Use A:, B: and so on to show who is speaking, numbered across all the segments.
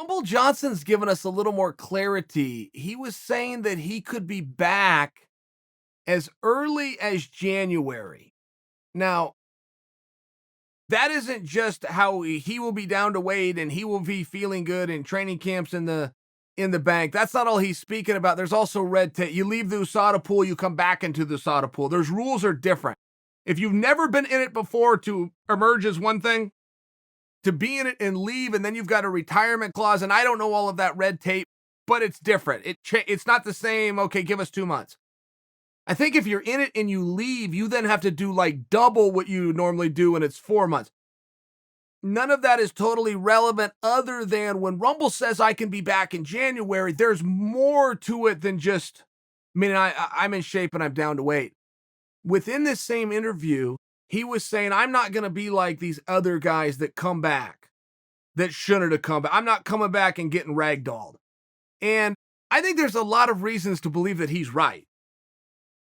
A: Rumble Johnson's given us a little more clarity. He was saying that he could be back as early as January. Now, that isn't just how he will be down to weight and he will be feeling good in training camps in the bank. That's not all he's speaking about. There's also red tape. You leave the USADA pool, you come back into the USADA pool. There's rules are different. If you've never been in it before, to emerge is one thing. To be in it and leave, and then you've got a retirement clause, and I don't know all of that red tape, but it's different. It's not the same, okay, give us 2 months. I think if you're in it and you leave, you then have to do like double what you normally do, and it's 4 months. None of that is totally relevant other than when Rumble says I can be back in January, there's more to it than just, I'm in shape and I'm down to weight. Within this same interview, he was saying, I'm not going to be like these other guys that come back that shouldn't have come back. I'm not coming back and getting ragdolled. And I think there's a lot of reasons to believe that he's right.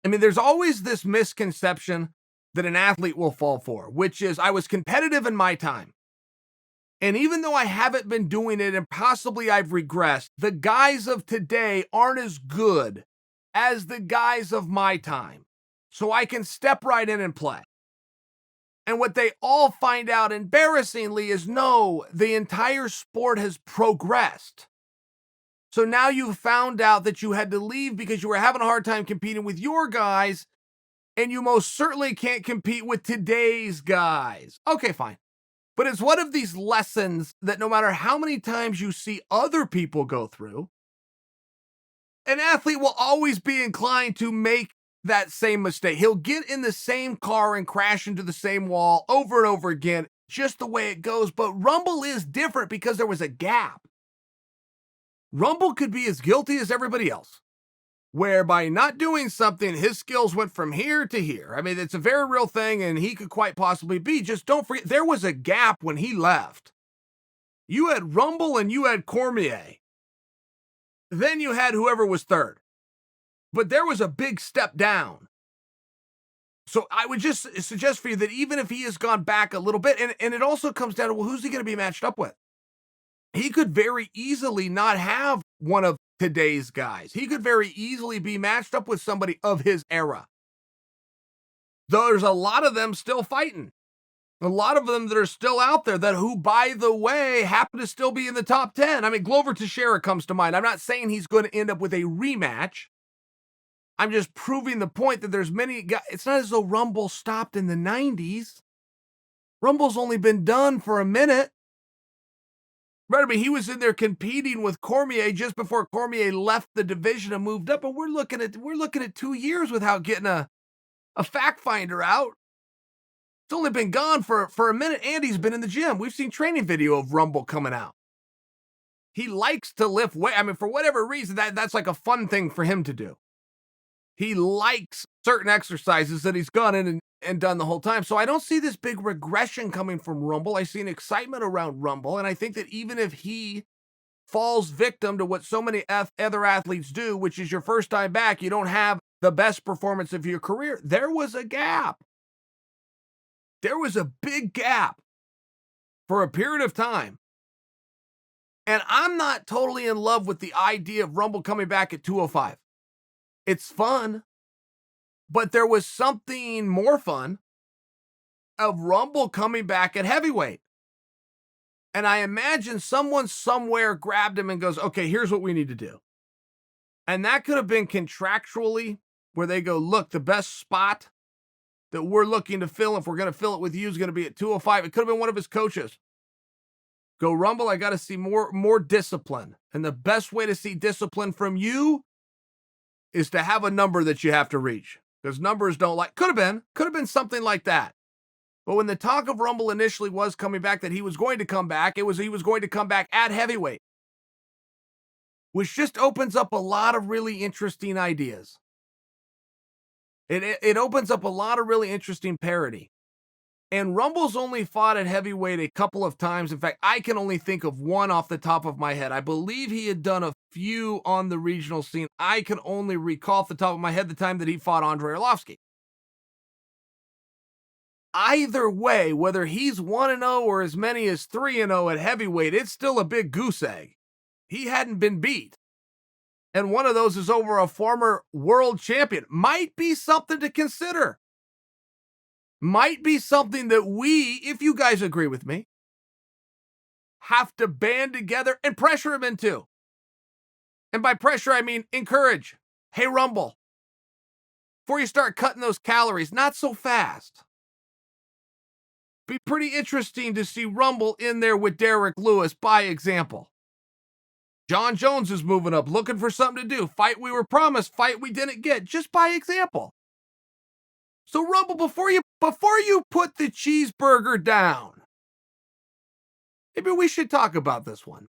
A: There's always this misconception that an athlete will fall for, which is I was competitive in my time. And even though I haven't been doing it and possibly I've regressed, the guys of today aren't as good as the guys of my time. So I can step right in and play. And what they all find out embarrassingly is no, the entire sport has progressed. So now you've found out that you had to leave because you were having a hard time competing with your guys, and you most certainly can't compete with today's guys. Okay, fine. But it's one of these lessons that no matter how many times you see other people go through, an athlete will always be inclined to make that same mistake. He'll get in the same car and crash into the same wall over and over again, just the way it goes. But Rumble is different because there was a gap. Rumble could be as guilty as everybody else, where by not doing something, his skills went from here to here. It's a very real thing, and he could quite possibly be. Just don't forget, there was a gap when he left. You had Rumble and you had Cormier. Then you had whoever was third. But there was a big step down. So I would just suggest for you that even if he has gone back a little bit, and it also comes down to, well, who's he going to be matched up with? He could very easily not have one of today's guys. He could very easily be matched up with somebody of his era. Though there's a lot of them still fighting. A lot of them that are still out there that who, by the way, happen to still be in the top 10. Glover Teixeira comes to mind. I'm not saying he's going to end up with a rematch. I'm just proving the point that there's many guys. It's not as though Rumble stopped in the 90s. Rumble's only been done for a minute. Right, he was in there competing with Cormier just before Cormier left the division and moved up. And we're looking at 2 years without getting a fact finder out. It's only been gone for a minute. Andy's been in the gym. We've seen training video of Rumble coming out. He likes to lift weight. For whatever reason, that's like a fun thing for him to do. He likes certain exercises that he's gone in and done the whole time. So I don't see this big regression coming from Rumble. I see an excitement around Rumble. And I think that even if he falls victim to what so many other athletes do, which is your first time back, you don't have the best performance of your career. There was a gap. There was a big gap for a period of time. And I'm not totally in love with the idea of Rumble coming back at 205. It's fun, but there was something more fun of Rumble coming back at heavyweight. And I imagine someone somewhere grabbed him and goes, okay, here's what we need to do. And that could have been contractually where they go, look, the best spot that we're looking to fill, if we're going to fill it with you, is going to be at 205. It could have been one of his coaches. Go, Rumble, I got to see more discipline. And the best way to see discipline from you is to have a number that you have to reach, because numbers don't like. Could have been something like that. But when the talk of Rumble initially was coming back, that he was going to come back, he was going to come back at heavyweight, which just opens up a lot of really interesting ideas. It opens up a lot of really interesting parity. And Rumble's only fought at heavyweight a couple of times. In fact, I can only think of one off the top of my head. I believe he had done a few on the regional scene. I can only recall off the top of my head the time that he fought Andrei Arlovsky. Either way, whether he's 1-0 or as many as 3-0 at heavyweight, it's still a big goose egg. he hadn't been beat. And one of those is over a former world champion. Might be something to consider. Might be something that we, if you guys agree with me, have to band together and pressure him into. And by pressure, I mean encourage. Hey, Rumble, before you start cutting those calories, not so fast. Be pretty interesting to see Rumble in there with Derek Lewis by example. John Jones is moving up, looking for something to do. Fight we were promised, fight we didn't get, just by example. So Rumble, before you put the cheeseburger down, maybe we should talk about this one.